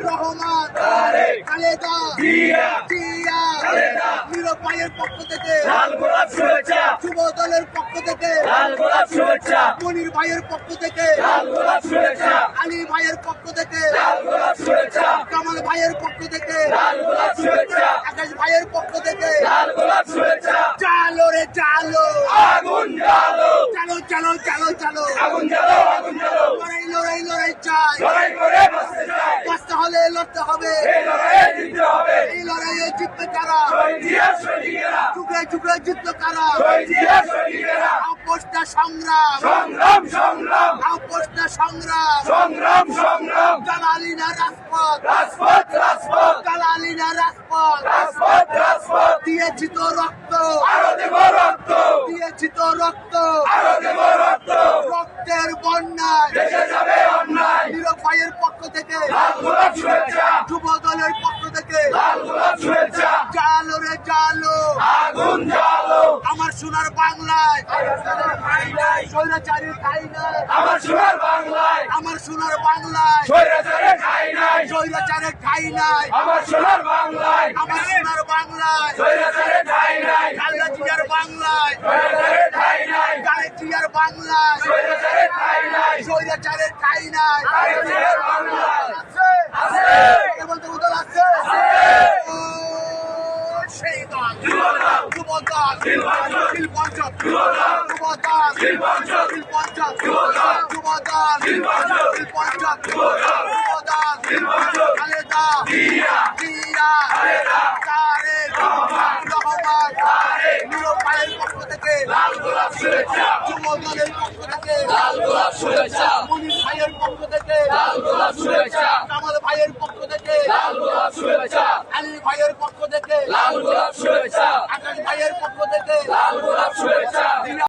রহমান, খালেদা, নীরব ভাইয়ের পক্ষ থেকে, যুব দলের পক্ষ থেকে, মনির ভাইয়ের পক্ষ থেকে, আলী ভাইয়ের পক্ষ থেকে, কামাল ভাইয়ের পক্ষ থেকে, আকাশ ভাইয়ের পক্ষ থেকে, চালো রে চালো, চালো চালো চালো চালো, লড়াই লড়াই লড়াই চাই, বাঁচতে হলে লড়তে হবে, এই লড়াইয়ে জিতবে কারা, যুগে যুগে জিতবে কারা, আপোষটা সংগ্রাম, আপোষটা সংগ্রাম, দালালি না রাজপথ, দালালি না রাজপথ, দিয়েছি তো রক্ত, দিয়েছি তো রক্ত, রক্তের বন্যায় নীরব ভাইয়ের পক্ষ থেকে, যুব দলের পক্ষ থেকে, জালো রে জালো, আমার সোনার বাংলায় স্বৈরাচারী ঠাই নাই, আমার সোনার বাংলায় স্বৈরাচারের ঠাই নাই, আমার সোনার বাংলায় খালেদা জিয়ার বাংলায়, খালেদা জিয়ার বাংলায় স্বৈরাচারের ঠাই নাই, বলতে উদল আছে ও সেই দল, যুব দল, শিল্পঞ্চল, যুব দল, শিল্পঞ্চল, যুব দল, শিল্পঞ্চল, যুব দল, খালেদা জিয়া, তারেক রহমান, নীরব ভাইয়ের পক্ষ থেকে, যুব দলের পক্ষ থেকে, মনির ভাইয়ের পক্ষ থেকে, কামাল ভাইয়ের পক্ষ থেকে, আলী ভাইয়ের পক্ষ থেকে, আকাশ ভাইয়ের পক্ষ থেকে,